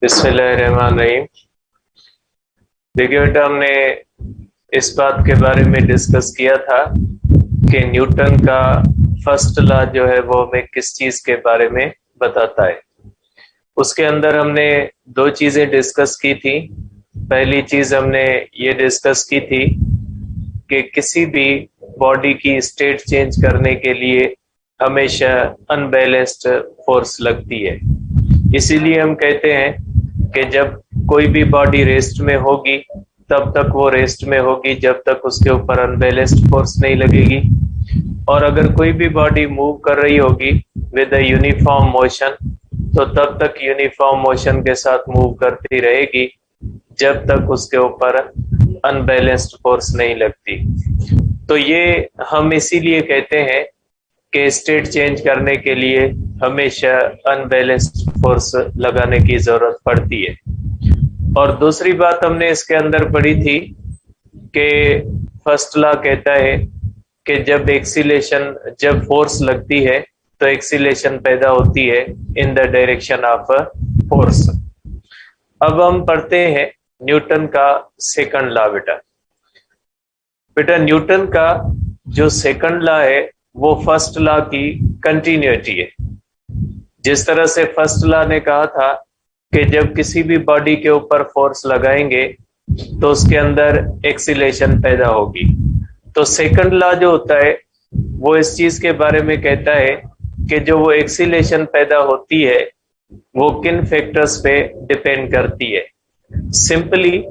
बिस्मिल्लाहिर्रहमानिर्रहीम। देखिए बेटा, हमने इस बात के बारे में डिस्कस किया था कि न्यूटन का फर्स्ट लॉ जो है वो हमें किस चीज के बारे में बताता है। उसके अंदर हमने दो चीजें डिस्कस की थी। पहली चीज हमने ये डिस्कस की थी कि किसी भी बॉडी की स्टेट चेंज करने के लिए हमेशा अनबैलेंस्ड फोर्स लगती है। इसीलिए हम कहते हैं कि जब कोई भी बॉडी रेस्ट में होगी तब तक वो रेस्ट में होगी जब तक उसके ऊपर अनबैलेंस्ड फोर्स नहीं लगेगी। और अगर कोई भी बॉडी मूव कर रही होगी विद अ यूनिफॉर्म मोशन तो तब तक यूनिफॉर्म मोशन के साथ मूव करती रहेगी जब तक उसके ऊपर अनबैलेंस्ड फोर्स नहीं लगती। तो ये हम इसीलिए कहते हैं कि स्टेट चेंज करने के लिए हमेशा अनबैलेंस्ड फोर्स लगाने की जरूरत पड़ती है। और दूसरी बात हमने इसके अंदर पढ़ी थी कि फर्स्ट लॉ कहता है कि जब फोर्स लगती है तो एक्सीलेशन पैदा होती है in the direction of force. अब हम पढ़ते हैं न्यूटन का सेकंड लॉ। बेटा बेटा न्यूटन का जो सेकंड लॉ है वो फर्स्ट लॉ की कंटिन्यूटी है। जिस तरह से फर्स्ट लॉ ने कहा था कि जब किसी भी बॉडी के ऊपर फोर्स लगाएंगे तो उसके अंदर एक्सीलेशन पैदा होगी, तो सेकंड लॉ जो होता है वो इस चीज के बारे में कहता है कि जो वो एक्सीलेशन पैदा होती है वो किन फैक्टर्स पे डिपेंड करती है। सिंपली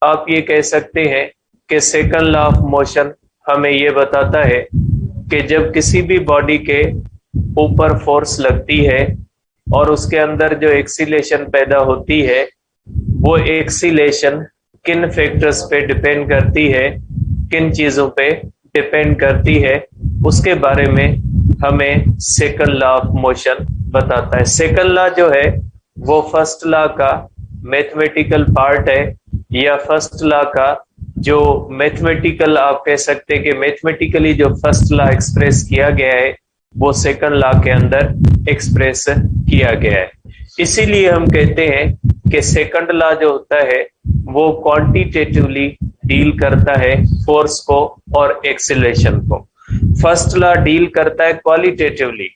आप ये कह सकते हैं कि सेकंड लॉ ऑफ मोशन हमें ये बताता है कि जब किसी भी बॉडी के ऊपर फोर्स लगती है और उसके अंदर जो एक्सीलेशन पैदा होती है वो एक्सीलेशन किन फैक्टर्स पे डिपेंड करती है, किन चीजों पे डिपेंड करती है, उसके बारे में हमें सेकंड लॉ ऑफ मोशन बताता है। सेकंड लॉ जो है वो फर्स्ट लॉ का मैथमेटिकल पार्ट है, या फर्स्ट लॉ का जो मैथमेटिकल, आप कह सकते हैं कि मैथमेटिकली जो फर्स्ट लॉ एक्सप्रेस किया गया है वो सेकंड लॉ के अंदर एक्सप्रेस किया गया है। इसीलिए हम कहते हैं कि सेकंड लॉ जो होता है वो क्वांटिटेटिवली डील करता है फोर्स को और एक्सीलरेशन को। फर्स्ट लॉ डील करता है क्वालिटेटिवली।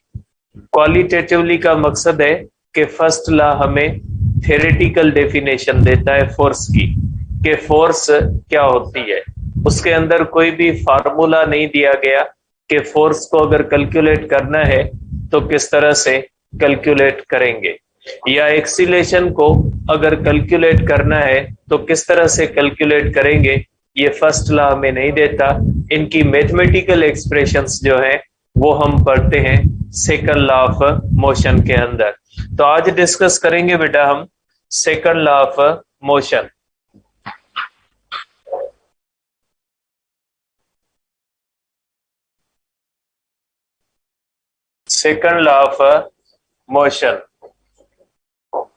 क्वालिटेटिवली का मकसद है कि फर्स्ट लॉ हमें थ्योरेटिकल डेफिनेशन देता है फोर्स की, कि फोर्स क्या होती है। उसके अंदर कोई भी फार्मूला नहीं दिया गया कि फोर्स को अगर कैलकुलेट करना है तो किस तरह से कैलकुलेट करेंगे, या एक्सीलेशन को अगर कैलकुलेट करना है तो किस तरह से कैलकुलेट करेंगे। ये फर्स्ट लॉ हमें नहीं देता। इनकी मैथमेटिकल एक्सप्रेशंस जो है वो हम पढ़ते हैं सेकंड लॉ ऑफ मोशन के अंदर। तो आज डिस्कस करेंगे बेटा हम second law of motion. Second law of motion,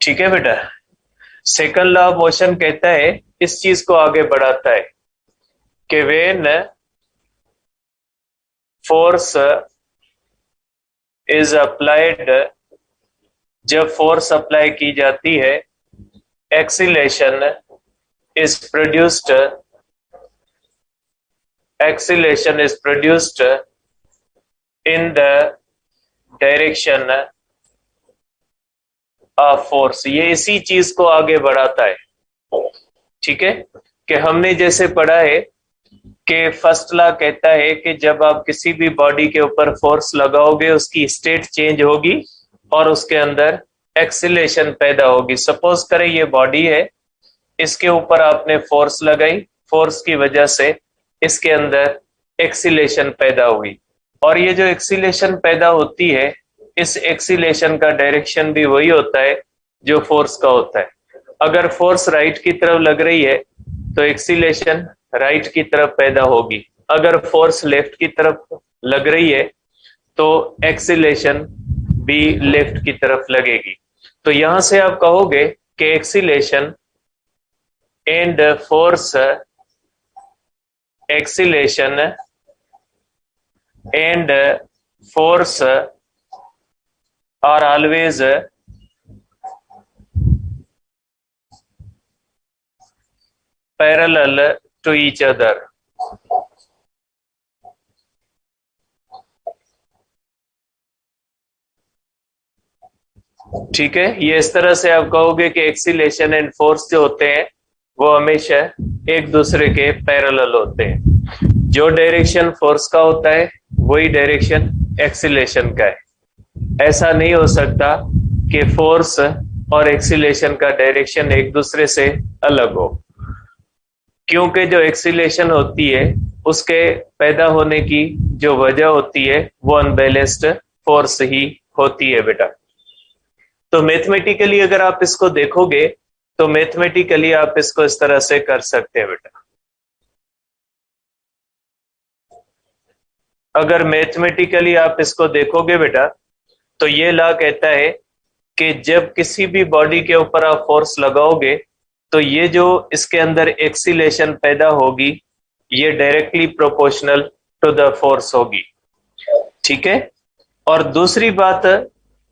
ठीक है बेटा। सेकंड लॉ ऑफ मोशन कहता है, इस चीज को आगे बढ़ाता है कि व्हेन फोर्स इज अप्लाइड, जब फोर्स अप्लाई की जाती है, acceleration is produced, acceleration is produced in the direction of force. ये इसी चीज को आगे बढ़ाता है, ठीक है। कि हमने जैसे पढ़ा है कि फर्स्ट लॉ कहता है कि जब आप किसी भी बॉडी के ऊपर फोर्स लगाओगे उसकी स्टेट चेंज होगी और उसके अंदर एक्सीलेशन पैदा होगी। सपोज करें ये बॉडी है, इसके ऊपर आपने फोर्स लगाई, फोर्स की वजह से इसके अंदर एक्सीलेशन पैदा हुई, और ये जो एक्सीलेशन पैदा होती है इस एक्सीलेशन का डायरेक्शन भी वही होता है जो फोर्स का होता है। अगर फोर्स राइट की तरफ लग रही है तो एक्सीलेशन राइट की तरफ पैदा होगी, अगर फोर्स लेफ्ट की तरफ लग रही है तो एक्सीलेशन भी लेफ्ट की तरफ लगेगी। तो यहां से आप कहोगे कि acceleration and force, acceleration and force are always parallel to each other. ठीक है, ये इस तरह से आप कहोगे कि एक्सीलेशन एंड फोर्स जो होते हैं वो हमेशा एक दूसरे के पैरेलल होते हैं। जो डायरेक्शन फोर्स का होता है वही डायरेक्शन एक्सीलेशन का है। ऐसा नहीं हो सकता कि फोर्स और एक्सीलेशन का डायरेक्शन एक दूसरे से अलग हो, क्योंकि जो एक्सीलेशन होती है उसके पैदा होने की जो वजह होती है वो अनबैलेंस्ड फोर्स ही होती है बेटा। तो मैथमेटिकली अगर आप इसको देखोगे तो मैथमेटिकली आप इसको इस तरह से कर सकते हैं बेटा। अगर मैथमेटिकली आप इसको देखोगे बेटा तो ये लॉ कहता है कि जब किसी भी बॉडी के ऊपर आप फोर्स लगाओगे तो ये जो इसके अंदर एक्सीलेशन पैदा होगी ये directly proportional to the force होगी। ठीक है, और दूसरी बात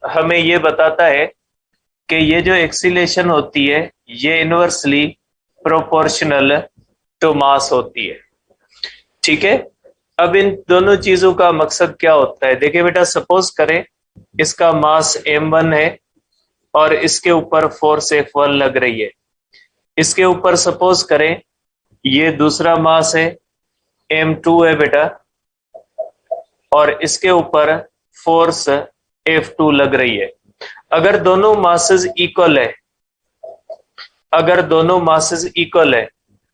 हमें ये बताता है कि ये जो एक्सीलेशन होती है ये इनवर्सली प्रोपोर्शनल टू मास होती है। ठीक है, अब इन दोनों चीजों का मकसद क्या होता है? देखिए बेटा, सपोज करें इसका मास m1 है और इसके ऊपर फोर्स F1 लग रही है। इसके ऊपर सपोज करें ये दूसरा मास है m2 है बेटा, और इसके ऊपर फोर्स F2 लग रही है। अगर दोनों मासेस इक्वल है, अगर दोनों मासेस इक्वल है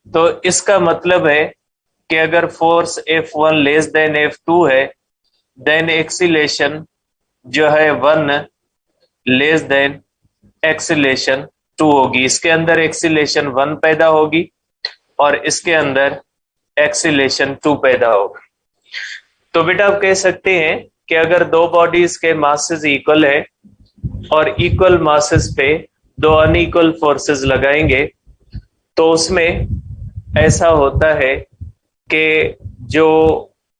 तो इसका मतलब है कि अगर force F1 less than F2 है देन एक्सीलेशन जो है 1 लेस देन एक्सीलेशन 2 होगी। इसके अंदर एक्सीलेशन 1 पैदा होगी और इसके अंदर एक्सीलेशन 2 पैदा होगी। तो बेटा आप कह सकते हैं कि अगर दो बॉडीज के मासेस इक्वल है और इक्वल मासेस पे दो अनइक्वल फोर्सेस लगाएंगे तो उसमें ऐसा होता है कि जो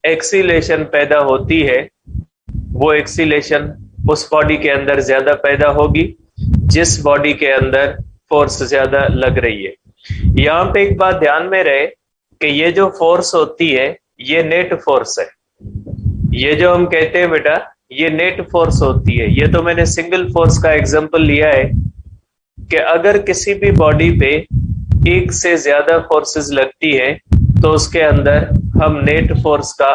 एक्सीलेशन पैदा होती है वो एक्सीलेशन उस बॉडी के अंदर ज्यादा पैदा होगी जिस बॉडी के अंदर फोर्स ज्यादा लग रही है। यहाँ पे एक बात ध्यान में रहे कि ये जो फोर्स होती है ये नेट फोर्स है। ये जो हम कहते हैं बेटा ये नेट फोर्स होती है। ये तो मैंने सिंगल फोर्स का एग्जांपल लिया है कि अगर किसी भी बॉडी पे एक से ज्यादा फोर्सेस लगती है तो उसके अंदर हम नेट फोर्स का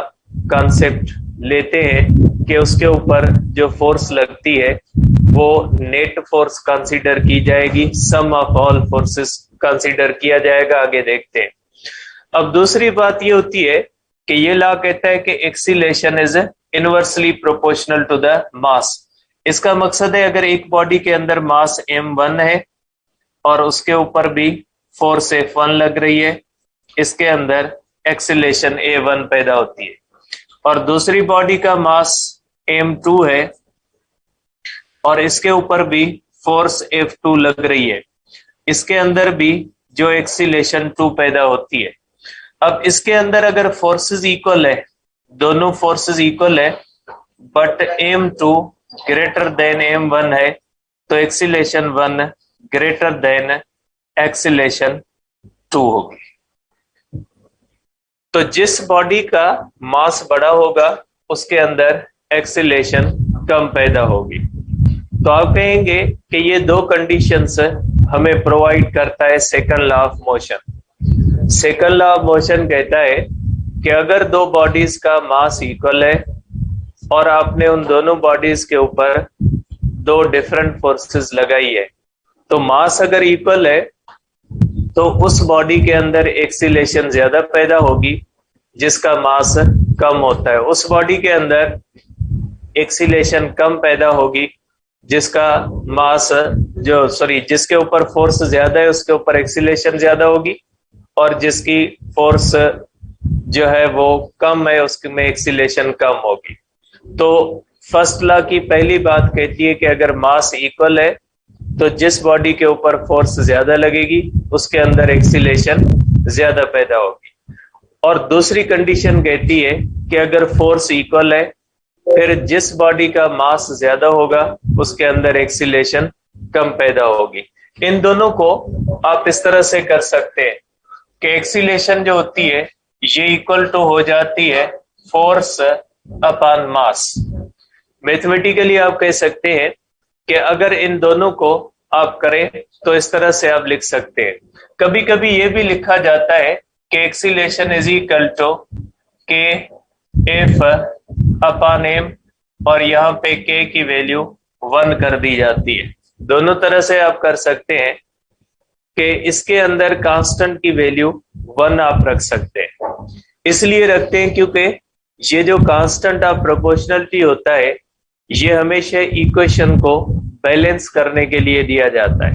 कॉन्सेप्ट लेते हैं कि उसके ऊपर जो फोर्स लगती है वो नेट फोर्स कंसीडर की जाएगी, सम ऑफ ऑल फोर्सेस कंसीडर किया जाएगा। आगे देखते हैं। अब दूसरी बात ये होती है कि ये लॉ कहता है कि acceleration is inversely proportional to the mass. इसका मकसद है अगर एक बॉडी के अंदर मास m1 है और उसके ऊपर भी फोर्स F1 लग रही है, इसके अंदर एक्सीलेशन a1 पैदा होती है। और दूसरी बॉडी का मास m2 है और इसके ऊपर भी फोर्स F2 लग रही है, इसके अंदर भी जो एक्सीलेशन 2 पैदा होती है। अब इसके अंदर अगर फोर्सेस इक्वल है, दोनों फोर्सेस इक्वल है but m2 greater than m1 है तो एक्सीलेशन 1 ग्रेटर देन एक्सीलेशन 2 होगी। तो जिस बॉडी का मास बड़ा होगा उसके अंदर एक्सीलेशन कम पैदा होगी। तो आप कहेंगे कि ये दो कंडीशंस हमें प्रोवाइड करता है second law of motion. Second law of motion कहता है कि अगर दो बॉडीज का मास इक्वल है और आपने उन दोनों बॉडीज के ऊपर दो डिफरेंट फोर्सेस लगाई है तो मास अगर इक्वल है तो उस बॉडी के अंदर एक्सीलेशन ज्यादा पैदा होगी जिसका मास कम होता है, उस बॉडी के अंदर एक्सीलेशन कम पैदा होगी जिसका मास जिसके ऊपर फोर्स ज्यादा है उसके ऊपर एक्सीलेशन ज्यादा होगी, और जिसकी फोर्स जो है वो कम है उसमें एक्सीलेशन कम होगी। तो फर्स्ट लॉ की पहली बात कहती है कि अगर मास इक्वल है तो जिस बॉडी के ऊपर फोर्स ज्यादा लगेगी उसके अंदर एक्सीलेशन ज्यादा पैदा होगी। और दूसरी कंडीशन कहती है कि अगर फोर्स इक्वल है फिर जिस बॉडी का मास ज्यादा होगा उसके अंदर एक्सीलेशन कम पैदा होगी। इन दोनों को आप इस तरह से कर सकते हैं कि एक्सीलेशन जो होती है ये इक्वल टू हो जाती है फोर्स अपॉन मास। मैथमेटिकली आप कह सकते हैं कि अगर इन दोनों को आप करें तो इस तरह से आप लिख सकते हैं। कभी कभी ये भी लिखा जाता है कि एक्सीलेशन इज इक्वल टू के एफ अपॉन एम, और यहाँ पे के की वैल्यू 1 कर दी जाती है। दोनों तरह से आप कर सकते हैं कि इसके अंदर कांस्टेंट की वैल्यू 1 आप रख सकते हैं। इसलिए रखते हैं क्योंकि ये जो कांस्टेंट ऑफ प्रोपोर्शनलिटी होता है ये हमेशा इक्वेशन को बैलेंस करने के लिए दिया जाता है।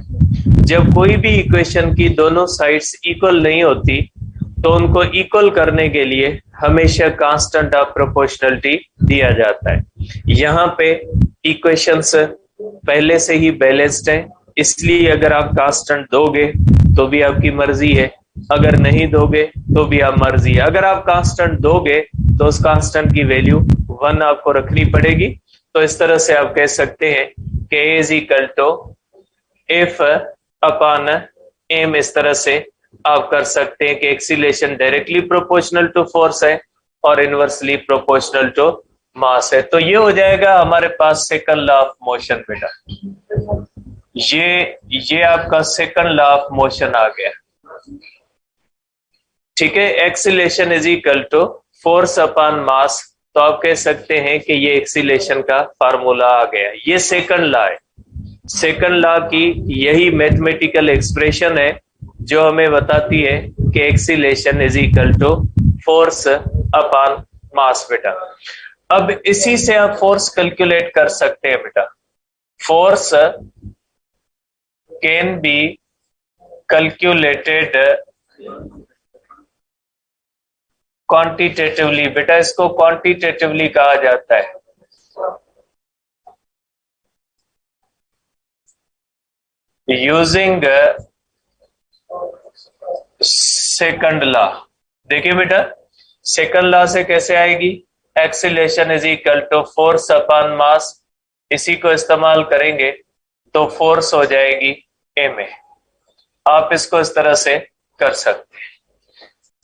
जब कोई भी इक्वेशन की दोनों साइड्स इक्वल नहीं होती तो उनको इक्वल करने के लिए हमेशा कांस्टेंट ऑफ प्रोपोर्शनलिटी दिया जाता है। यहाँ पे इक्वेशंस पहले से ही बैलेंस्ड है, इसलिए अगर आप कांस्टेंट दोगे तो भी आपकी मर्जी है, अगर नहीं दोगे तो भी आप मर्जी है। अगर आप कांस्टेंट दोगे तो उस कांस्टेंट की वैल्यू 1 आपको रखनी पड़ेगी। तो इस तरह से आप कह सकते हैं कि A is equal to F upon M. इस तरह से आप कर सकते हैं कि acceleration directly proportional to force है और इनवर्सली प्रोपोर्शनल टू मास है। तो ये हो जाएगा हमारे पास सेकंड लॉ ऑफ मोशन बेटा। ये आपका सेकंड लॉ ऑफ मोशन आ गया। ठीक है, acceleration is equal to force upon mass. तो आप कह सकते हैं कि ये एक्सीलेशन का फार्मूला आ गया। ये सेकंड लॉ है। सेकंड लॉ की यही मैथमेटिकल एक्सप्रेशन है जो हमें बताती है कि acceleration is equal to force upon mass बेटा। अब इसी से आप फोर्स कैलकुलेट कर सकते हैं बेटा। Force can be calculated quantitatively. बेटा इसको क्वांटिटेटिवली कहा जाता है। Using second law. देखिए बेटा सेकंड लॉ से कैसे आएगी, acceleration is equal to force upon mass. इसी को इस्तेमाल करेंगे तो फोर्स हो जाएगी ma। आप इसको इस तरह से कर सकते हैं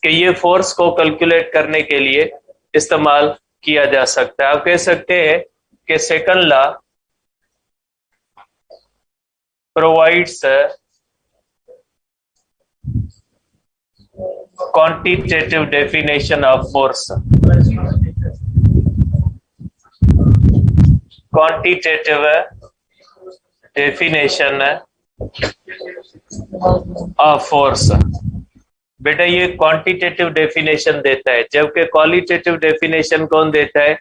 कि ये फोर्स को कैलकुलेट करने के लिए इस्तेमाल किया जा सकता है। आप कह सकते हैं कि second law provides quantitative definition of force. Quantitative definition of force. बेटा ये क्वांटिटेटिव डेफिनेशन देता है, जबकि क्वालिटेटिव डेफिनेशन कौन देता है?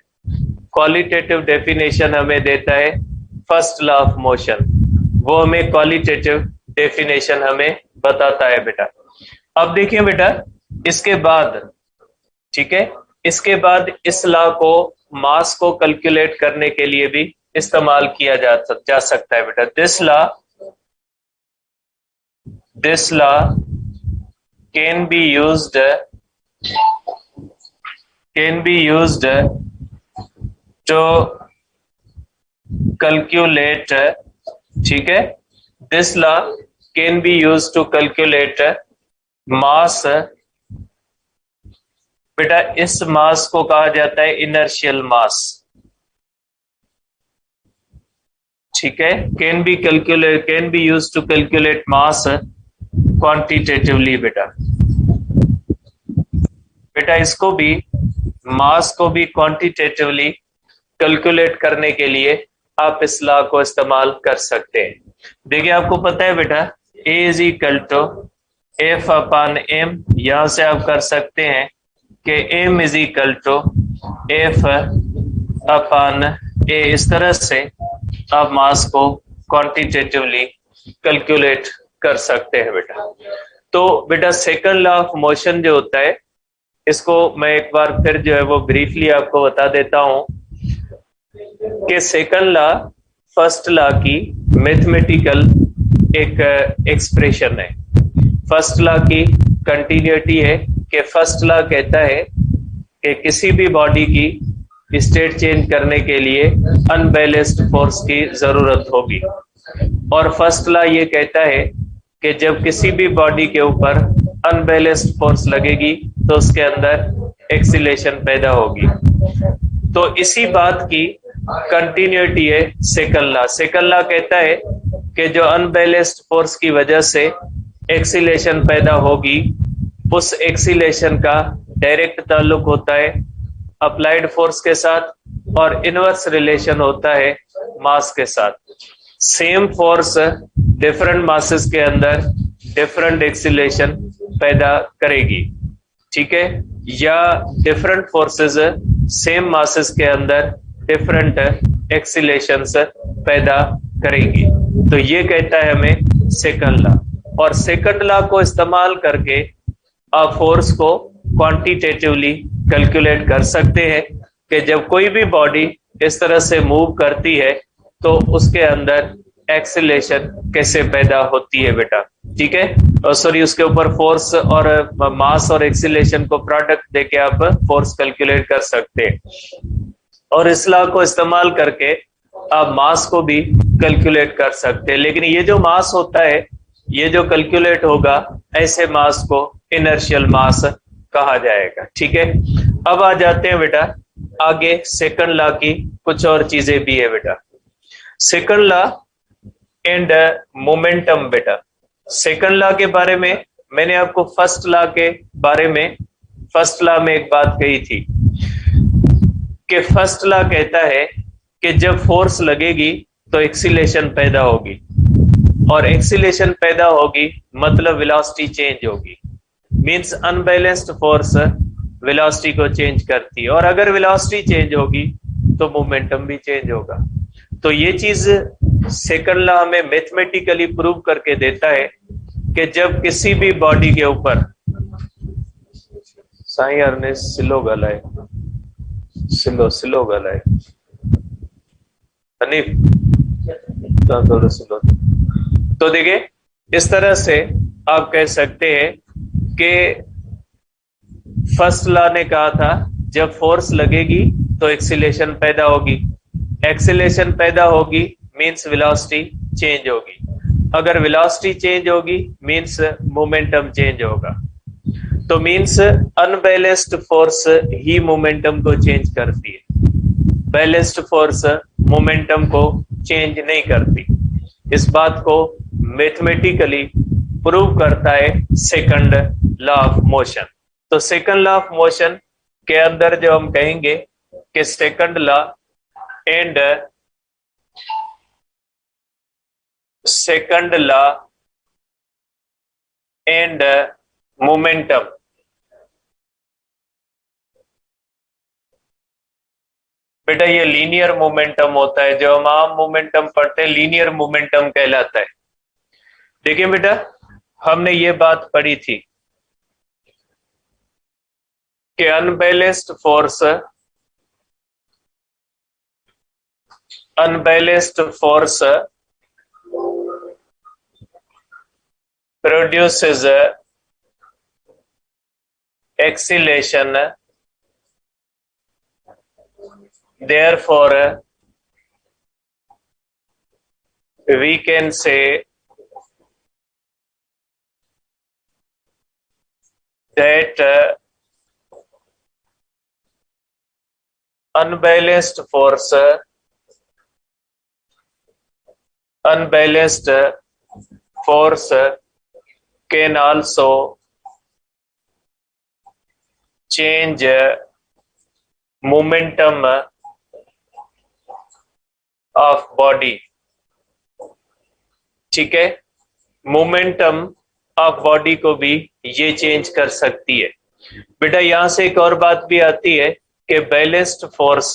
क्वालिटेटिव डेफिनेशन हमें देता है फर्स्ट लॉ ऑफ मोशन। वो हमें क्वालिटेटिव डेफिनेशन हमें बताता है बेटा। अब देखिए बेटा इसके बाद, ठीक है, इसके बाद इस लॉ को मास को कैलकुलेट करने के लिए भी इस्तेमाल किया जा सकता है बेटा। This law can be used to calculate, ठीक है, this law can be used to calculate mass। बेटा इस मास को कहा जाता है इनर्शियल मास। ठीक है, can be used to calculate mass quantitatively बेटा। बेटा इसको भी, मास को भी क्वांटिटेटिवली कैलकुलेट करने के लिए आप इस लॉ को इस्तेमाल कर सकते हैं। देखिए आपको पता है बेटा A is equal to F upon M. यहां से आप कर सकते हैं कि m is equal to F upon A. इस तरह से आप मास को क्वांटिटेटिवली कैलकुलेट कर सकते हैं बेटा। तो बेटा सेकंड लॉ ऑफ मोशन जो होता है इसको मैं एक बार फिर जो है वो ब्रीफली आपको बता देता हूं कि सेकंड लॉ फर्स्ट लॉ की मैथमेटिकल एक एक्सप्रेशन है। फर्स्ट लॉ की कंटिन्यूटी है कि फर्स्ट लॉ कहता है कि किसी भी बॉडी की स्टेट चेंज करने के लिए अनबैलेंस्ड फोर्स की जरूरत होगी। और फर्स्ट लॉ ये कहता है कि जब किसी भी बॉडी के ऊपर अनबैलेंस्ड फोर्स लगेगी तो उसके अंदर एक्सीलेशन पैदा होगी। तो इसी बात की कंटिन्यूटी है सेकंड लॉ। सेकंड लॉ कहता है कि जो अनबैलेंस्ड फोर्स की वजह से एक्सीलेशन पैदा होगी, उस एक्सीलेशन का डायरेक्ट ताल्लुक होता है अप्लाइड फोर्स के साथ और इनवर्स रिलेशन होता है मास के साथ। सेम फोर्स डिफरेंट मासेस के अंदर डिफरेंट एक्सीलेशन पैदा करेगी, ठीक है, या डिफरेंट फोर्सेस सेम मासेस के अंदर डिफरेंट एक्सीलेशंस पैदा करेगी। तो ये कहता है हमें सेकंड लॉ। और सेकंड लॉ को इस्तेमाल करके आप फोर्स को क्वांटिटेटिवली कैलकुलेट कर सकते हैं कि जब कोई भी बॉडी इस तरह से मूव करती है तो उसके अंदर एक्सीलेशन कैसे पैदा होती है बेटा, ठीक है। सॉरी, उसके ऊपर फोर्स और मास और एक्सीलेशन को प्रोडक्ट देके आप फोर्स कैलकुलेट कर सकते हैं। और इस लॉ को इस्तेमाल करके आप मास को भी कैलकुलेट कर सकते हैं। लेकिन ये जो मास होता है, ये जो कैलकुलेट होगा, ऐसे मास को इनर्शियल मास कहा जाएगा, ठीक है। अब आ जाते हैं बेटा आगे, सेकंड लॉ की कुछ और चीजें भी है बेटा। सेकंड लॉ एंड मोमेंटम बेटा। सेकंड लॉ के बारे में मैंने आपको फर्स्ट लॉ के बारे में, फर्स्ट लॉ में एक बात कही थी कि फर्स्ट लॉ कहता है कि जब फोर्स लगेगी तो एक्सीलेशन पैदा होगी, और एक्सीलेशन पैदा होगी मतलब वेलोसिटी चेंज होगी। मींस अनबैलेंस्ड फोर्स वेलोसिटी को चेंज करती है, और अगर वेलोसिटी चेंज होगी तो मोमेंटम भी चेंज होगा। तो ये चीज सेकंड लॉ हमें मैथमेटिकली प्रूव करके देता है कि जब किसी भी बॉडी के ऊपर, साईं ने सिलो गलाए, सिलो गलाए हनीफ थोड़ा सिलो। तो देखिए, इस तरह से आप कह सकते हैं कि फर्स्ट लॉ ने कहा था जब फोर्स लगेगी तो एक्सीलेशन पैदा होगी, एक्सीलेशन पैदा होगी मींस वेलोसिटी चेंज होगी, अगर वेलोसिटी चेंज होगी मींस मोमेंटम चेंज होगा। तो मींस अनबैलेंस्ड फोर्स ही मोमेंटम को चेंज करती है, बैलेंस्ड फोर्स मोमेंटम को चेंज नहीं करती। इस बात को मैथमेटिकली प्रूव करता है सेकंड लॉ ऑफ मोशन। तो सेकंड लॉ ऑफ मोशन के अंदर जो हम कहेंगे कि second law and second law and momentum. बेटा ये लीनियर मोमेंटम होता है, जो हम आम मोमेंटम पढ़ते हैं लीनियर मोमेंटम कहलाता है। देखिए बेटा, हमने ये बात पढ़ी थी कि unbalanced force produces acceleration, therefore we can say that unbalanced force can also change momentum of body, ठीक है। मोमेंटम ऑफ बॉडी को भी ये चेंज कर सकती है। बेटा यहां से एक और बात भी आती है कि balanced force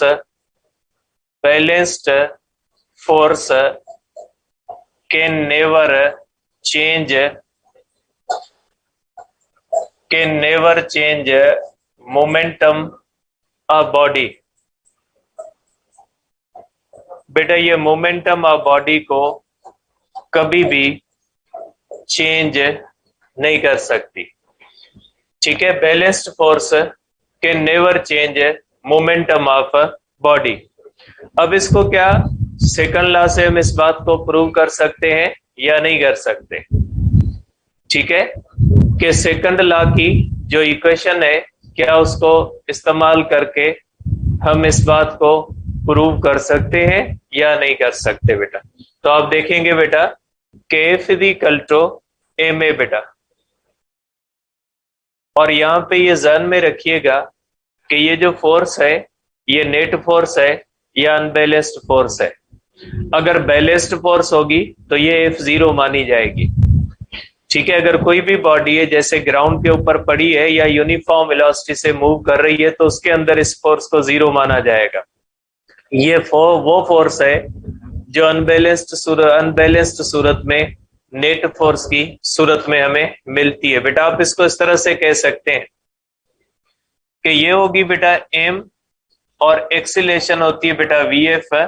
can never change momentum of body. बेटा ये मोमेंटम ऑफ बॉडी को कभी भी चेंज नहीं कर सकती, ठीक है। Balanced force can never change momentum of body. अब इसको क्या सेकंड लॉ से हम इस बात को प्रूव कर सकते हैं या नहीं कर सकते, ठीक है। कि सेकंड लॉ की जो इक्वेशन है क्या उसको इस्तेमाल करके हम इस बात को प्रूव कर सकते हैं या नहीं कर सकते बेटा। तो आप देखेंगे बेटा के F is equal to M A बेटा, और यहां पे ये ध्यान में रखिएगा कि ये जो फोर्स है ये नेट फोर्स है या अनबैलेंस्ड फोर्स है। अगर बैलेंस्ड फोर्स होगी तो ये F0 मानी जाएगी। ठीक है, अगर कोई भी बॉडी है जैसे ग्राउंड के ऊपर पड़ी है या यूनिफॉर्म वेलोसिटी से मूव कर रही है तो उसके अंदर इस फोर्स को 0 माना जाएगा। ये वो फोर्स है जो अनबैलेंस्ड सूरत में नेट फोर्स की सूरत में हमें मिलती है बेटा। आप इसको इस तरह से कह सकते हैं कि ये होगी बेटा m और एक्सीलेशन होती है बेटा vf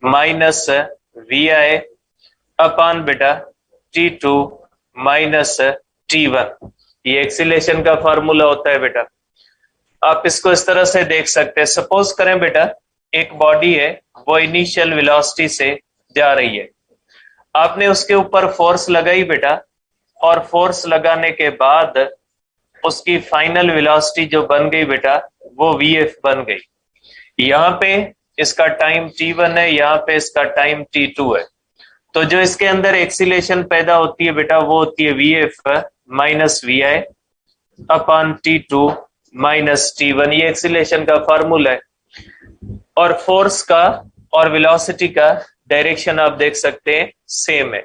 माइनस vi अपान बेटा t2 माइनस t1। ये एक्सीलेशन का फार्मूला होता है बेटा। आप इसको इस तरह से देख सकते हैं, सपोज करें बेटा एक बॉडी है वो इनिशियल वेलोसिटी से जा रही है, आपने उसके ऊपर फोर्स लगाई बेटा, और फोर्स लगाने के बाद उसकी फाइनल वेलोसिटी जो बन गई बेटा वो vf बन गई। यहाँ पे इसका टाइम t1 है, यहाँ पे इसका टाइम t2 है। तो जो इसके अंदर एक्सीलेशन पैदा होती है बेटा वो होती है vf माइनस vi अपान t2 माइनस t1। ये एक्सीलेशन का फार्मूला है। और फोर्स का और वेलोसिटी का डायरेक्शन आप देख सकते हैं सेम है।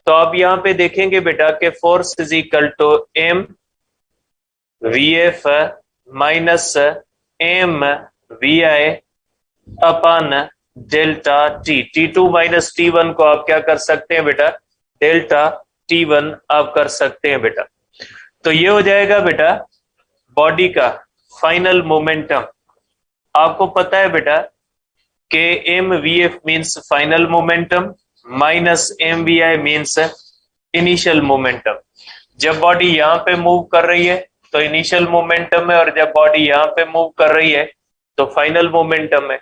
तो आप यहाँ पे देखेंगे बेटा कि force is equal to m vf minus m vi upon delta t। t2 minus t1 को आप क्या कर सकते हैं बेटा, डेल्टा t1 आप कर सकते हैं बेटा। तो ये हो जाएगा बेटा बॉडी का फाइनल मोमेंटम। आपको पता है बेटा कि M V F means final momentum minus M V I means initial momentum. जब बॉडी यहाँ पे मूव कर रही है तो इनिशियल मोमेंटम है, और जब बॉडी यहाँ पे मूव कर रही है तो फाइनल मोमेंटम है,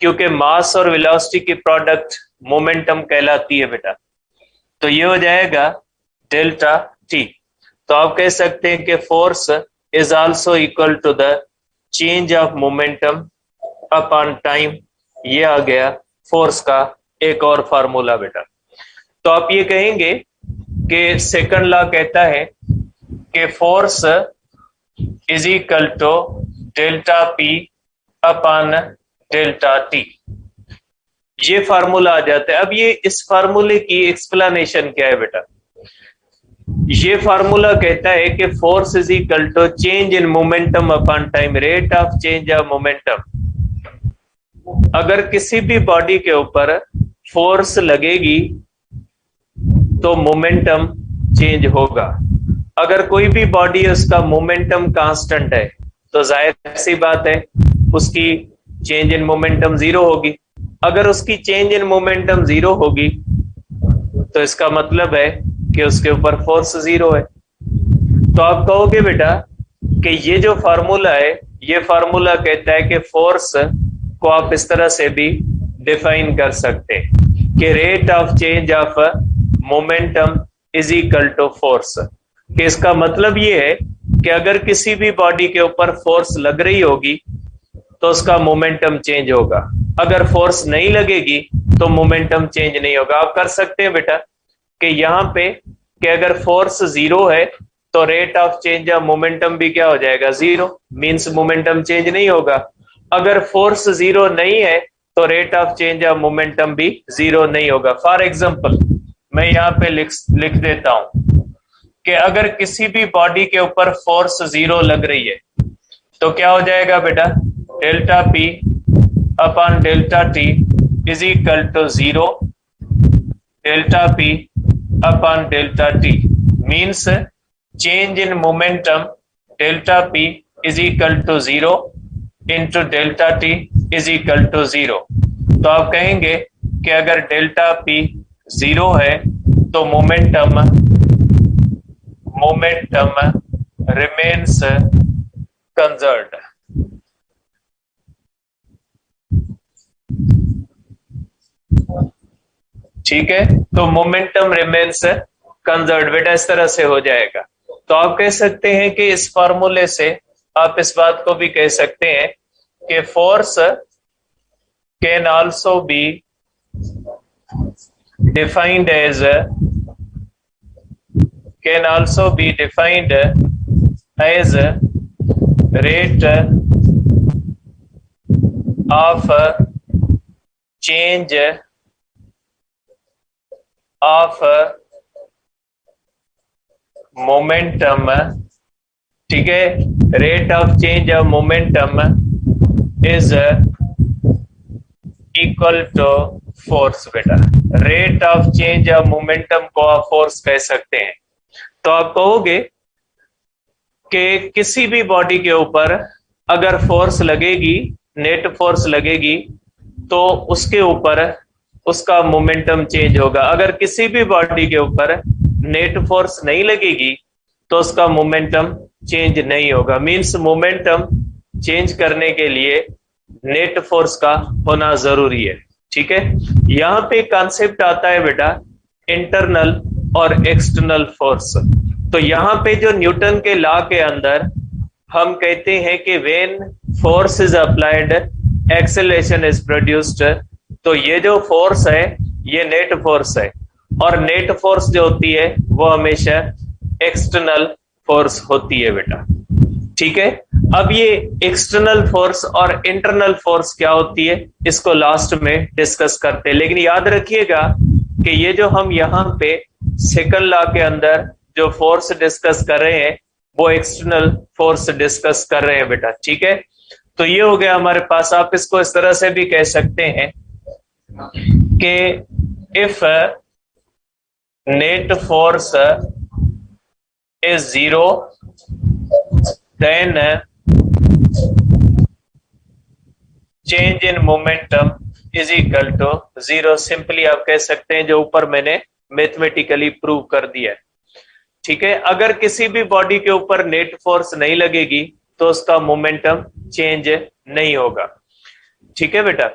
क्योंकि मास और वेलोसिटी की प्रोडक्ट मोमेंटम कहलाती है बेटा। तो ये हो जाएगा डेल्टा टी। तो आप कह सकते हैं कि force is also equal to the change of momentum upon time. ये आ गया फोर्स का एक और फार्मूला बेटा। तो आप ये कहेंगे कि सेकंड लॉ कहता है कि force is equal to delta P upon delta T. ये फार्मूला आ जाता है। अब ये इस फार्मूले की एक्सप्लेनेशन क्या है बेटा? ये फार्मूला कहता है कि force is equal to change in momentum upon time, rate of change of momentum. अगर किसी भी बॉडी के ऊपर फोर्स लगेगी तो मोमेंटम चेंज होगा। अगर कोई भी बॉडी है उसका मोमेंटम कांस्टेंट है तो जाहिर सी बात है उसकी चेंज इन मोमेंटम 0 होगी। अगर उसकी चेंज इन मोमेंटम 0 होगी तो इसका मतलब है कि उसके ऊपर फोर्स 0 है। तो आप कहोगे बेटा कि ये जो फार्मूला है ये फार्मूला कहता है कि फोर्स को आप इस तरह से भी डिफाइन कर सकते हैं कि rate of change of momentum is equal to force. कि इसका मतलब ये है कि अगर किसी भी बॉडी के ऊपर फोर्स लग रही होगी तो उसका मोमेंटम चेंज होगा, अगर फोर्स नहीं लगेगी तो मोमेंटम चेंज नहीं होगा। आप कर सकते हैं बेटा कि यहाँ पे कि अगर फोर्स 0 है तो rate of change of momentum भी क्या हो जाएगा, 0, मींस मोमेंटम चेंज नहीं होगा। अगर फोर्स 0 नहीं है तो rate of change of momentum भी 0 नहीं होगा। फॉर एग्जांपल मैं यहाँ पे लिख देता हूं कि अगर किसी भी बॉडी के ऊपर फोर्स 0 लग रही है तो क्या हो जाएगा बेटा, delta P upon delta T is equal to 0 delta P upon delta T means change in momentum delta P is equal to 0 into delta T is equal to 0। तो आप कहेंगे कि अगर डेल्टा पी 0 है तो मोमेंटम रिमेन्स कंजर्व्ड। ठीक है, तो मोमेंटम रिमेन्स कंजर्व्ड बेटा इस तरह से हो जाएगा। तो तो आप कह सकते हैं कि इस फॉर्मूले से आप इस बात को भी कह सकते हैं कि force can also be defined as rate of change of momentum, ठीक है, rate of change of momentum is equal to force. बेटा rate of change of momentum को आप फोर्स कह सकते हैं। तो आप कहोगे कि किसी भी बॉडी के ऊपर अगर फोर्स लगेगी, नेट फोर्स लगेगी, तो उसके ऊपर उसका मोमेंटम चेंज होगा। अगर किसी भी बॉडी के ऊपर नेट फोर्स नहीं लगेगी तो उसका मोमेंटम चेंज नहीं होगा। मींस मोमेंटम चेंज करने के लिए नेट फोर्स का होना जरूरी है। ठीक है, यहां पे कॉन्सेप्ट आता है बेटा इंटरनल और एक्सटर्नल फोर्स। तो यहां पे जो न्यूटन के लॉ के अंदर हम कहते हैं कि when force is applied acceleration is produced, तो ये जो फोर्स है ये नेट फोर्स है, और नेट फोर्स जो होती है वो हमेशा एक्सटर्नल फोर्स होती है बेटा। ठीक है, अब ये एक्सटर्नल फोर्स और इंटरनल फोर्स क्या होती है इसको लास्ट में डिस्कस करते हैं। लेकिन याद रखिएगा कि ये जो हम यहाँ पे सेकंड लॉ के अंदर जो फोर्स डिस्कस कर रहे हैं वो एक्सटर्नल फोर्स डिस्कस कर रहे हैं बेटा। ठीक है, तो ये हो गया हमारे पास। आप इसको इस तरह से भी कह सकते हैं कि if net force is 0, then change in momentum is equal to 0। Simply आप कह सकते हैं जो ऊपर मैंने मैथमेटिकली प्रूव कर दिया है। ठीक है, अगर किसी भी बॉडी के ऊपर नेट फोर्स नहीं लगेगी तो उसका मोमेंटम चेंज नहीं होगा। ठीक है बेटा,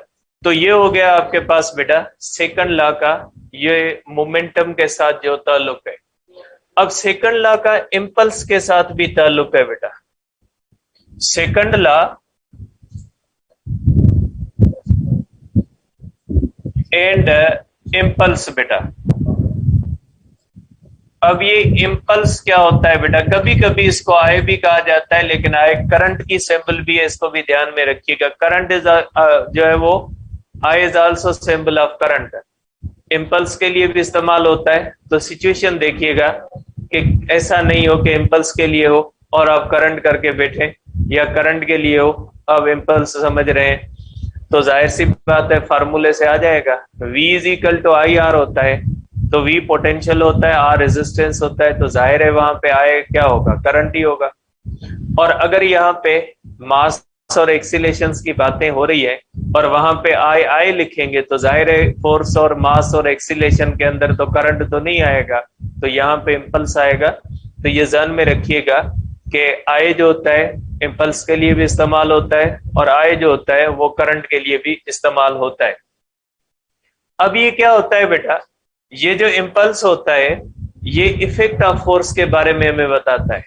तो ये हो गया आपके पास बेटा सेकंड लॉ का ये मोमेंटम के साथ जो ताल्लुक है। अब सेकंड लॉ का इंपल्स के साथ भी ताल्लुक है बेटा। सेकंड लॉ एंड इंपल्स बेटा। अब ये इंपल्स क्या होता है बेटा, कभी कभी इसको आई भी कहा जाता है, लेकिन आई करंट की सिंबल भी है, इसको भी ध्यान में रखिएगा। करंट इज जो है वो I is also symbol of current, impulse के लिए भी इस्तेमाल होता है। तो सिचुएशन देखिएगा कि ऐसा नहीं हो कि इंपल्स के लिए हो और आप करंट करके बैठे, या करंट के लिए हो आप इंपल्स समझ रहे हैं। तो जाहिर सी बात है फार्मूले से आ जाएगा, V is equal to I R होता है। तो V पोटेंशियल होता है, R रेजिस्टेंस होता है, तो जाहिर है वहां पे I क्या होगा, करंट ही होगा। और अगर यहाँ पे मास और एक्सीलेशंस की बातें हो रही है और वहां पे आई लिखेंगे तो जाहिर है फोर्स और मास और एक्सीलेशन के अंदर तो करंट तो नहीं आएगा, तो यहाँ पे इंपल्स आएगा। तो ये ध्यान में रखिएगा कि आई जो होता है इंपल्स के लिए भी इस्तेमाल होता है और आई जो होता है वो करंट के लिए भी इस्तेमाल होता है। अब ये क्या होता है बेटा, ये जो इंपल्स होता है ये इफेक्ट ऑफ फोर्स के बारे में हमें बताता है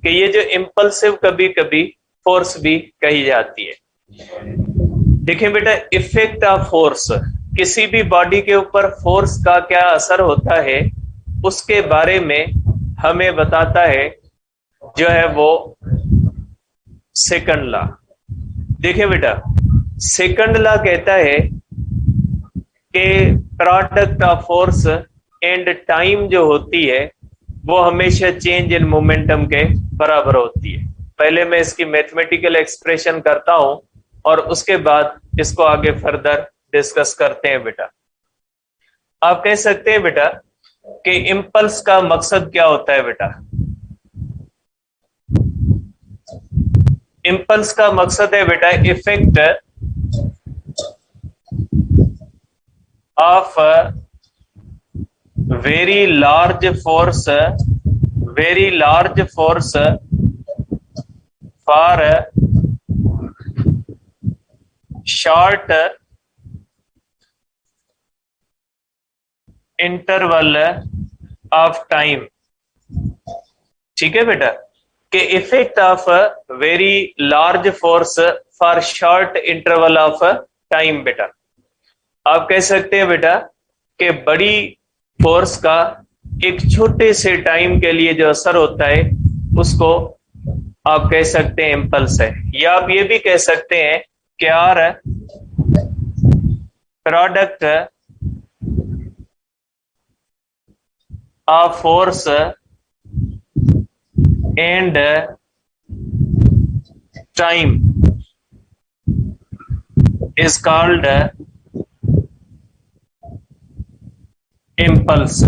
कि ये जो इंपल्सिव कभी कभी फोर्स भी कही जाती है। देखिए बेटा, इफेक्ट ऑफ फोर्स, किसी भी बॉडी के ऊपर फोर्स का क्या असर होता है उसके बारे में हमें बताता है जो है वो सेकंड लॉ। देखिए बेटा, सेकंड लॉ कहता है कि product of force and time जो होती है वो हमेशा चेंज इन मोमेंटम के बराबर होती है। पहले मैं इसकी मैथमेटिकल एक्सप्रेशन करता हूं और उसके बाद इसको आगे फर्दर डिस्कस करते हैं बेटा। आप कह सकते हैं बेटा कि इंपल्स का मकसद क्या होता है बेटा। इंपल्स का मकसद है बेटा effect of very large force for short interval of time. ठीक है बेटा, कि effect of very large force for short interval of time. बेटा आप कह सकते हैं बेटा कि बड़ी फोर्स का एक छोटे से टाइम के लिए जो असर होता है उसको आप कह सकते हैं इम्पल्स है। या आप ये भी कह सकते हैं कि are product of force and time is called impulse.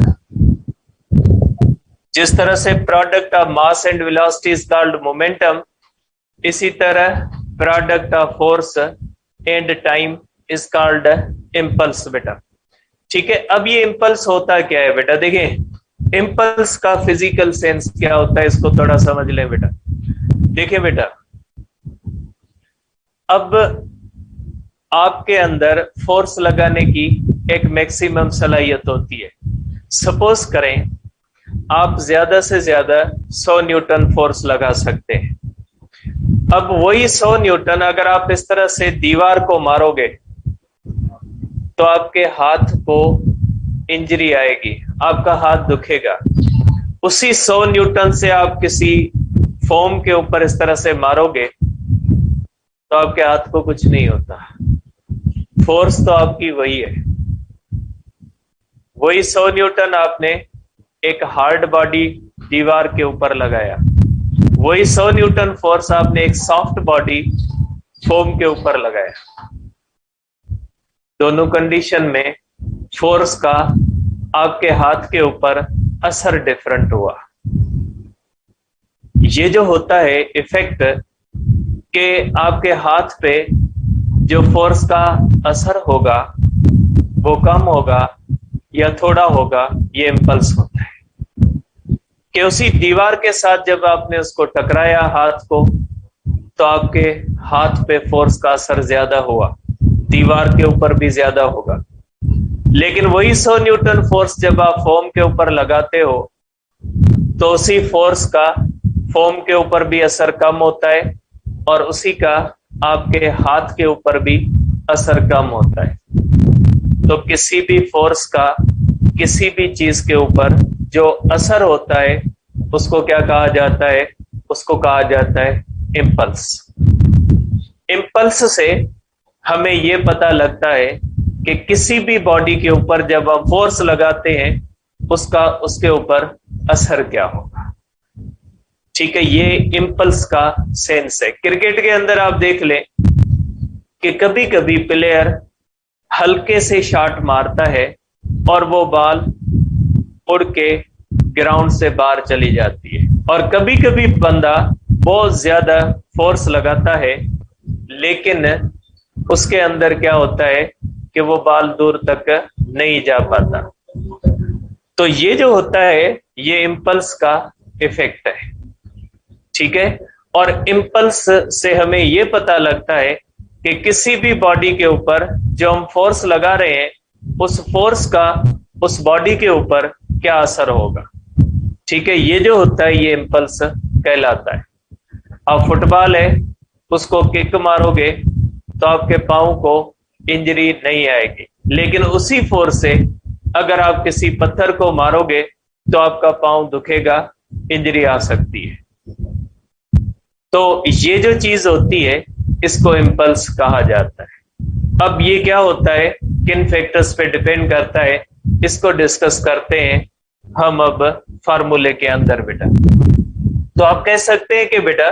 जिस तरह से product of mass and velocity is called momentum, इसी तरह product of force and time is called impulse. बेटा ठीक है, अब ये इम्पल्स होता क्या है बेटा, देखें इम्पल्स का फिजिकल सेंस क्या होता है, इसको थोड़ा समझ लें बेटा। देखिए बेटा, अब आपके अंदर फोर्स लगाने की एक मैक्सिमम सलाहियत होती है। सपोज करें आप ज्यादा से ज्यादा 100 न्यूटन फोर्स लगा सकते हैं। अब वही 100 न्यूटन अगर आप इस तरह से दीवार को मारोगे तो आपके हाथ को इंजरी आएगी, आपका हाथ दुखेगा। उसी 100 न्यूटन से आप किसी फोम के ऊपर इस तरह से मारोगे तो आपके हाथ को कुछ नहीं होता। फोर्स तो आपकी वही है, वही 100 न्यूटन आपने एक हार्ड बॉडी दीवार के ऊपर लगाया, वही 100 न्यूटन फोर्स आपने एक सॉफ्ट बॉडी फोम के ऊपर लगाया। दोनों कंडीशन में फोर्स का आपके हाथ के ऊपर असर डिफरेंट हुआ। ये जो होता है इफेक्ट के आपके हाथ पे जो फोर्स का असर होगा वो कम होगा या थोड़ा होगा, ये इम्पल्स होता है। कि उसी दीवार के साथ जब आपने उसको टकराया हाथ को तो आपके हाथ पे फोर्स का असर ज्यादा हुआ, दीवार के ऊपर भी ज्यादा होगा। लेकिन वही 100 न्यूटन फोर्स जब आप फोम के ऊपर लगाते हो तो उसी फोर्स का फोम के ऊपर भी असर कम होता है और उसी का आपके हाथ के ऊपर भी असर कम होता है। तो किसी भी फोर्स का किसी भी चीज के ऊपर जो असर होता है उसको क्या कहा जाता है, उसको कहा जाता है इम्पल्स। इम्पल्स से हमें यह पता लगता है कि किसी भी बॉडी के ऊपर जब हम फोर्स लगाते हैं उसका उसके ऊपर असर क्या होगा। ठीक है, ये इम्पल्स का सेंस है। क्रिकेट के अंदर आप देख लें कि कभी कभी प्लेयर हल्के से शॉट मारता है और वो बॉल उड़ के ग्राउंड से बाहर चली जाती है, और कभी कभी बंदा बहुत ज्यादा फोर्स लगाता है लेकिन उसके अंदर क्या होता है कि वो बॉल दूर तक नहीं जा पाता। तो ये जो होता है ये इम्पल्स का इफेक्ट है। ठीक है, और इम्पल्स से हमें ये पता लगता है कि किसी भी बॉडी के ऊपर जो हम फोर्स लगा रहे हैं उस फोर्स का उस बॉडी के ऊपर क्या असर होगा। ठीक है, ये जो होता है ये इम्पल्स कहलाता है। अब फुटबॉल है, उसको किक मारोगे तो आपके पांव को इंजरी नहीं आएगी, लेकिन उसी फोर्स से अगर आप किसी पत्थर को मारोगे तो आपका पांव दुखेगा, इंजरी आ सकती है। तो ये जो चीज होती है इसको इम्पल्स कहा जाता है। अब ये क्या होता है, किन फैक्टर्स पे डिपेंड करता है, इसको डिस्कस करते हैं हम अब फार्मूले के अंदर बेटा। तो आप कह सकते हैं कि बेटा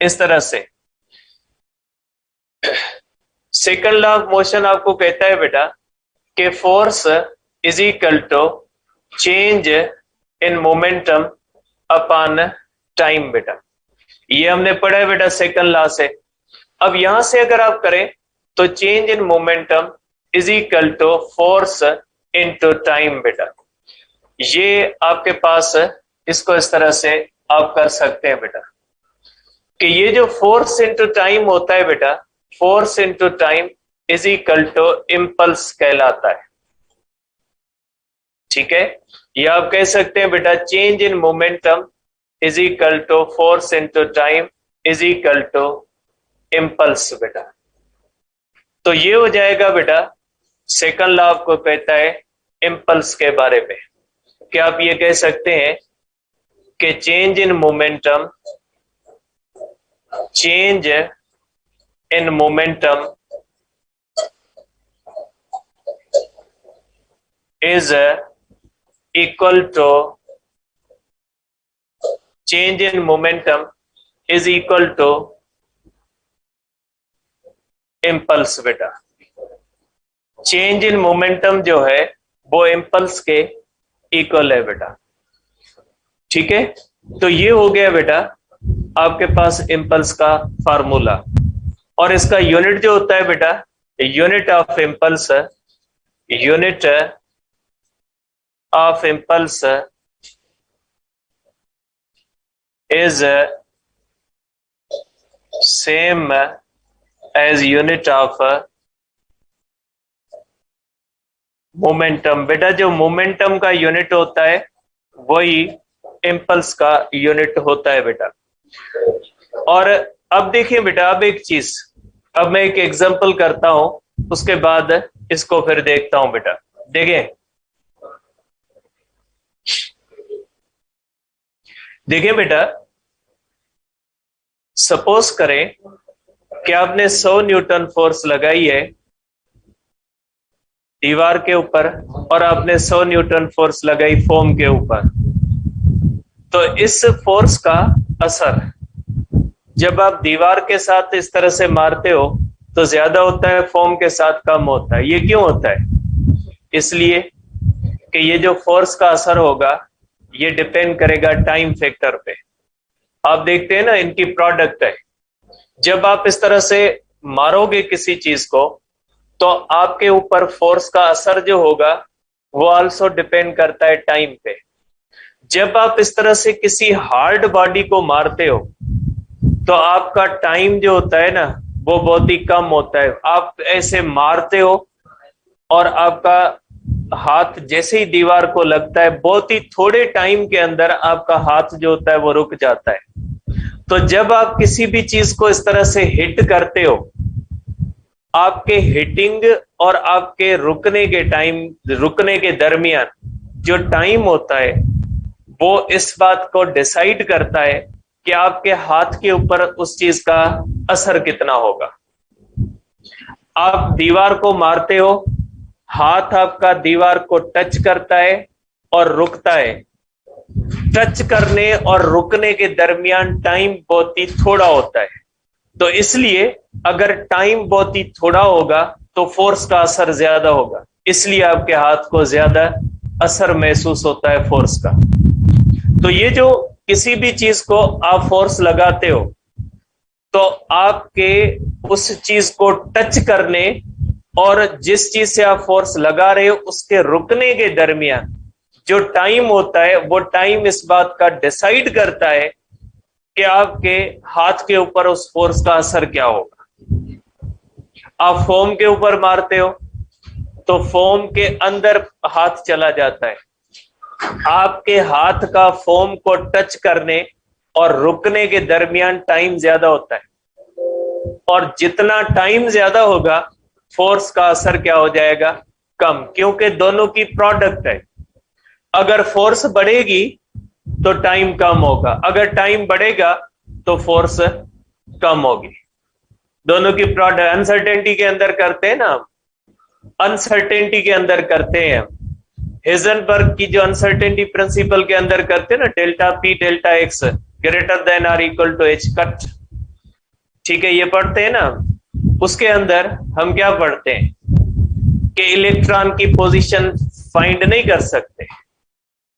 इस तरह से सेकंड लॉ ऑफ मोशन आपको कहता है बेटा कि force is equal to change in momentum upon time. बेटा ये हमने पढ़ा है बेटा सेकंड लॉ से। अब यहां से अगर आप करें तो change in momentum is equal to force into time. बेटा ये आपके पास इसको इस तरह से आप कर सकते हैं बेटा कि ये जो फोर्स इनटू टाइम होता है बेटा, force into time is equal to impulse कहलाता है। ठीक है, या आप कह सकते हैं बेटा change in momentum is equal to force into time is equal to impulse बेटा। तो ये हो जाएगा बेटा, सेकंड लॉ आपको कहता है इम्पल्स के बारे में। क्या आप ये कह सकते हैं कि change in momentum is equal to change in momentum is equal to impulse बेटा। चेंज इन मोमेंटम जो है वो इम्पल्स के इक्वल है बेटा, ठीक है। तो ये हो गया बेटा आपके पास इम्पल्स का फार्मूला, और इसका यूनिट जो होता है बेटा, unit of impulse is same as unit of momentum. बेटा जो मोमेंटम का यूनिट होता है वही इम्पल्स का यूनिट होता है बेटा। और अब देखिए बेटा, अब एक चीज, अब मैं एक एग्जांपल करता हूं, उसके बाद इसको फिर देखता हूं बेटा। देखिए बेटा, सपोज करें कि आपने 100 न्यूटन फोर्स लगाई है दीवार के ऊपर, और आपने 100 न्यूटन फोर्स लगाई फोम के ऊपर। तो इस फोर्स का असर जब आप दीवार के साथ इस तरह से मारते हो तो ज्यादा होता है, फोम के साथ कम होता है। ये क्यों होता है? इसलिए कि ये जो फोर्स का असर होगा ये डिपेंड करेगा टाइम फैक्टर पे। आप देखते हैं ना, इनकी प्रोडक्ट है। जब आप इस तरह से मारोगे किसी चीज को तो आपके ऊपर फोर्स का असर जो होगा वो आल्सो डिपेंड करता है टाइम पे। जब आप इस तरह से किसी हार्ड बॉडी को मारते हो तो आपका टाइम जो होता है ना वो बहुत ही कम होता है। आप ऐसे मारते हो और आपका हाथ जैसे ही दीवार को लगता है, बहुत ही थोड़े टाइम के अंदर आपका हाथ जो होता है वो रुक जाता है। तो जब आप किसी भी चीज को इस तरह से हिट करते हो, आपके हिटिंग और आपके रुकने के दरमियान जो टाइम होता है वो इस बात को डिसाइड करता है कि आपके हाथ के ऊपर उस चीज का असर कितना होगा। आप दीवार को मारते हो, हाथ आपका दीवार को टच करता है और रुकता है। टच करने और रुकने के दरमियान टाइम बहुत ही थोड़ा होता है। तो इसलिए अगर टाइम बहुत ही थोड़ा होगा तो फोर्स का असर ज्यादा होगा, इसलिए आपके हाथ को ज्यादा असर महसूस होता है फोर्स का। तो ये जो किसी भी चीज को आप फोर्स लगाते हो तो आपके उस चीज को टच करने और जिस चीज से आप फोर्स लगा रहे हो उसके रुकने के दरमियान जो टाइम होता है वो टाइम इस बात का डिसाइड करता है कि आपके हाथ के ऊपर उस फोर्स का असर क्या होगा। आप फोम के ऊपर मारते हो तो फोम के अंदर हाथ चला जाता है। आपके हाथ का फोम को टच करने और रुकने के दरमियान टाइम ज्यादा होता है, और जितना टाइम ज्यादा होगा फोर्स का असर क्या हो जाएगा? कम, क्योंकि दोनों की प्रोडक्ट है। अगर फोर्स बढ़ेगी तो टाइम कम होगा, अगर टाइम बढ़ेगा तो फोर्स कम होगी। दोनों की प्रोडक्ट अनसर्टेनिटी के अंदर करते हैं ना, अनसर्टेनिटी के अंदर करते हैं। हेजनबर्ग की जो अनसर्टेनिटी प्रिंसिपल के अंदर करते हैं ना, delta P delta X greater than or equal to H cut, ठीक है, ये पढ़ते हैं ना। उसके अंदर हम क्या पढ़ते हैं कि इलेक्ट्रॉन की पोजीशन फाइंड नहीं कर सकते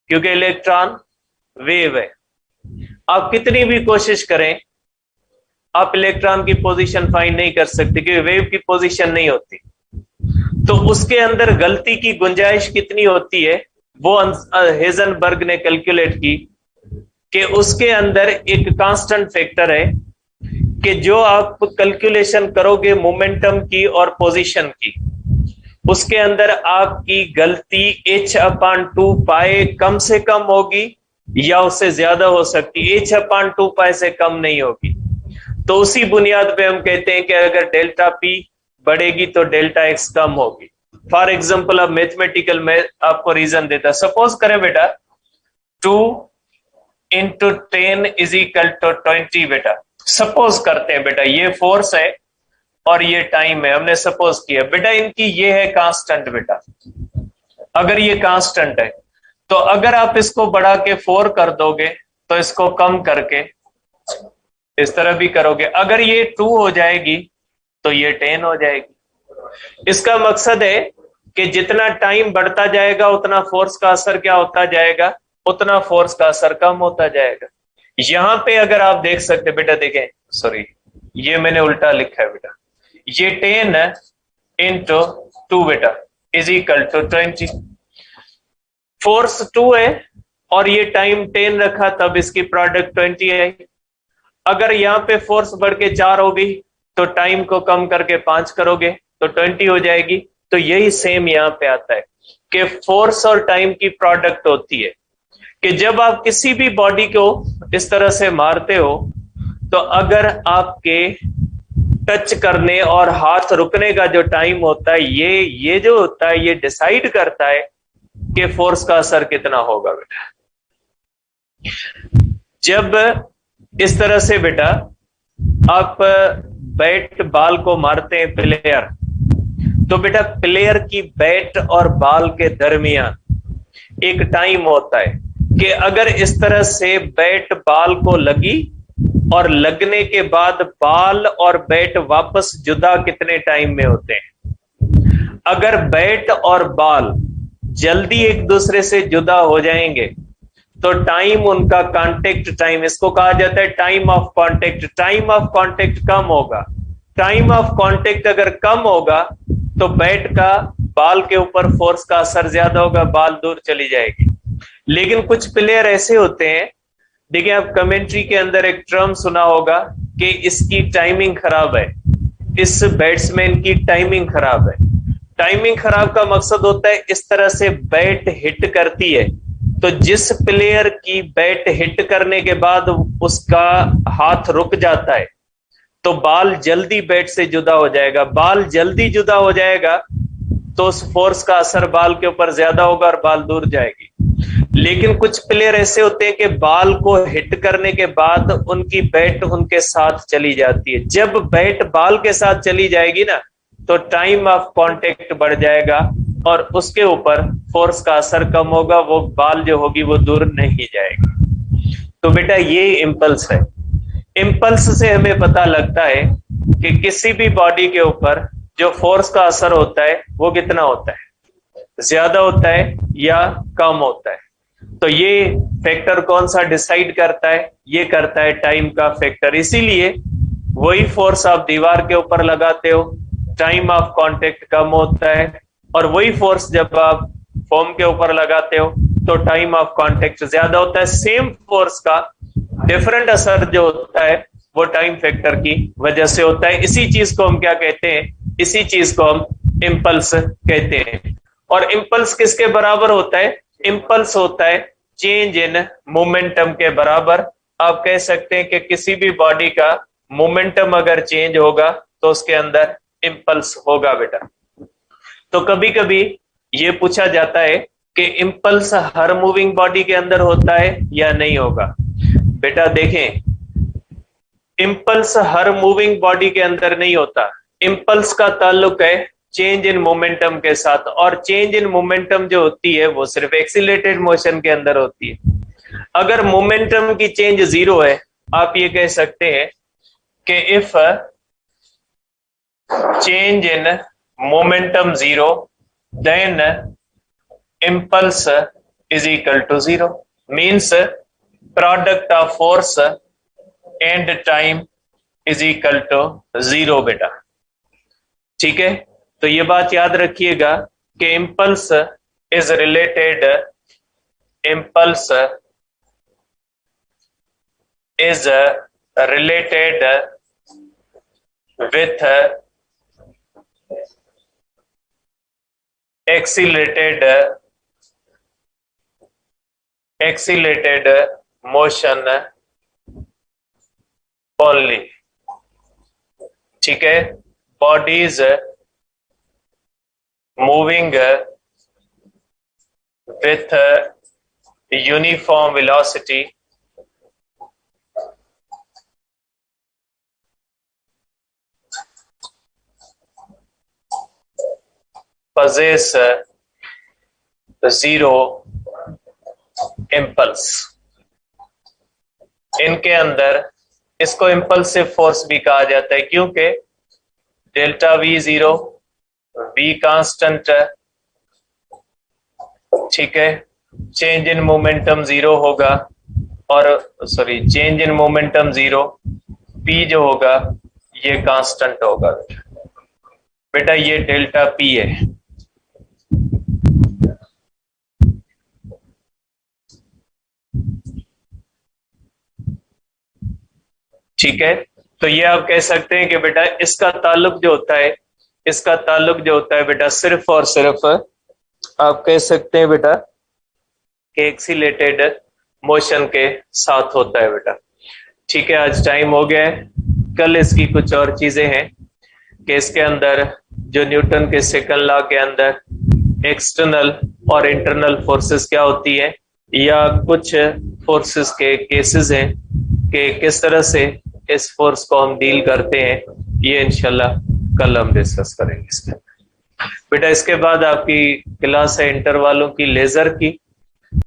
क्योंकि इलेक्ट्रॉन वेव है। आप कितनी भी कोशिश करें आप इलेक्ट्रॉन की पोजीशन फाइंड नहीं कर सकते क्योंकि वेव की पोजीशन नहीं होती। तो उसके अंदर गलती की गुंजाइश कितनी होती है वो हेजनबर्ग ने कैलकुलेट की कि उसके अंदर एक कांस्टेंट फैक्टर है कि जो आप कैलकुलेशन करोगे मोमेंटम की और पोजीशन की, उसके अंदर आपकी गलती h/2 पाई कम से कम होगी या उससे ज्यादा हो सकती है, h/2 से कम नहीं होगी। तो उसी बुनियाद पे हम कहते हैं कि अगर डेल्टा पी बढ़ेगी तो डेल्टा एक्स कम होगी। फॉर एग्जाम्पल अब मैथमेटिकल में आपको रीजन देता, सपोज करें बेटा 2 × 10 = 20 बेटा, सपोज करते हैं बेटा ये फोर्स है और ये टाइम है, हमने सपोज किया बेटा इनकी ये है कांस्टेंट बेटा। अगर ये कांस्टेंट है तो अगर आप इसको बढ़ा के 4 कर दोगे तो इसको कम करके इस तरह भी करोगे, अगर ये 2 हो जाएगी तो ये 10 हो जाएगी। इसका मकसद है कि जितना टाइम बढ़ता जाएगा उतना फोर्स का असर क्या होता जाएगा, उतना फोर्स का असर कम होता जाएगा। यहां पे अगर आप देख सकते बेटा, देखें सॉरी ये मैंने उल्टा लिखा है बेटा, ये 10 × 2 बेटा = 20। फोर्स 2 है और ये टाइम 10 रखा तब इसकी प्रोडक्ट 20 है। अगर यहाँ पे फोर्स बढ़ के 4 हो गई तो टाइम को कम करके 5 करोगे तो 20 हो जाएगी। तो यही सेम यहाँ पे आता है कि फोर्स और टाइम की प्रोडक्ट होती है कि जब आप किसी भी बॉडी को इस तरह से मारते हो तो अगर आपके टच करने और हाथ रुकने का जो टाइम होता है ये जो होता है ये डिसाइड करता है कि फोर्स का असर कितना होगा बेटा। जब इस तरह से बेटा आप बैट बॉल को मारते हैं प्लेयर, तो बेटा प्लेयर की बैट और बॉल के दरमियान एक टाइम होता है कि अगर इस तरह से बैट बॉल को लगी और लगने के बाद बॉल और बैट वापस जुदा कितने टाइम में होते हैं। अगर बैट और बॉल जल्दी एक दूसरे से जुदा हो जाएंगे तो टाइम उनका कांटेक्ट टाइम, इसको कहा जाता है time of contact. Time of contact कम होगा, टाइम ऑफ कांटेक्ट अगर कम होगा तो बैट का बॉल के ऊपर फोर्स का असर ज्यादा होगा, बॉल दूर चली जाएगी। लेकिन कुछ प्लेयर ऐसे होते हैं, देखिए आप कमेंट्री के अंदर एक टर्म सुना होगा कि इसकी टाइमिंग खराब है, इस बैट्समैन की टाइमिंग खराब है। टाइमिंग खराब का मकसद होता है इस तरह से बैट हिट करती है तो जिस प्लेयर की बैट हिट करने के बाद उसका हाथ रुक जाता है तो बॉल जल्दी बैट से जुदा हो जाएगा। बॉल जल्दी जुदा हो जाएगा तो उस फोर्स का असर बॉल के ऊपर ज्यादा होगा और बॉल दूर जाएगी। लेकिन कुछ प्लेयर ऐसे होते हैं कि बॉल को हिट करने के बाद उनकी बैट उनके साथ चली जाती है। जब बैट बॉल के साथ चली जाएगी ना तो टाइम ऑफ कांटेक्ट बढ़ जाएगा और उसके ऊपर फोर्स का असर कम होगा, वो बॉल जो होगी वो दूर नहीं जाएगी। तो बेटा ये इंपल्स है। इंपल्स से हमें पता लगता है कि किसी भी बॉडी के ऊपर जो फोर्स का असर होता है वो कितना होता है, ज्यादा होता है या कम होता है। तो ये फैक्टर कौन सा डिसाइड करता है, ये करता है टाइम का फैक्टर। इसीलिए वही फोर्स आप दीवार के ऊपर लगाते हो, टाइम ऑफ कांटेक्ट कम होता है, और वही फोर्स जब आप फोम के ऊपर लगाते हो तो टाइम ऑफ कांटेक्ट ज्यादा होता है। सेम फोर्स का डिफरेंट असर जो होता है वो टाइम फैक्टर की वजह से होता है। इसी चीज को हम क्या कहते हैं, इसी चीज को हम इंपल्स कहते हैं। और इंपल्स किसके बराबर होता है, इंपल्स होता है चेंज इन मोमेंटम के बराबर। आप कह सकते हैं कि किसी भी बॉडी का मोमेंटम अगर चेंज होगा तो उसके अंदर इंपल्स होगा बेटा। तो कभी कभी ये पूछा जाता है कि इंपल्स हर मूविंग बॉडी के अंदर होता है या नहीं होगा। बेटा देखें, इंपल्स हर मूविंग बॉडी के अंदर नहीं होता। इंपल्स का ताल्लुक है चेंज इन मोमेंटम के साथ, और चेंज इन मोमेंटम जो होती है वो सिर्फ एक्सीलरेटेड मोशन के अंदर होती है। अगर मोमेंटम की चेंज 0 है, आप ये कह सकते हैं कि if change in momentum 0 then impulse is equal to 0, means product of force and time is equal to 0 बेटा। ठीक है, तो ये बात याद रखिएगा कि impulse is related with accelerated accelerated motion only. ठीक है, bodies moving with uniform velocity possess zero impulse। इनके अंदर इसको इम्पल्सिव फोर्स भी कहा जाता है, क्योंकि delta V zero, V constant है, ठीक है, चेंज इन मोमेंटम जीरो होगा, और sorry change in momentum zero, P जो होगा ये कांस्टेंट होगा। बेटा ये डेल्टा पी है। ठीक है, तो ये आप कह सकते हैं कि बेटा इसका ताल्लुक जो होता है, इसका ताल्लुक जो होता है बेटा सिर्फ और सिर्फ आप कह सकते हैं बेटा कि एक्सीलेटेड मोशन के साथ होता है बेटा। ठीक है, आज टाइम हो गया है, कल इसकी कुछ और चीजें हैं कि इसके अंदर जो न्यूटन के सेकंड लॉ के अंदर एक्सटर्नल और इंटरनल फोर्सेस क्या होती है, या कुछ फोर्सेस के केसेस हैं कि किस तरह से इस फोर्स को हम डील करते हैं, ये इंशाल्लाह कल हम डिस्कस करेंगे इसके बेटा। इसके बाद आपकी क्लास है इंटर वालों की लेजर की,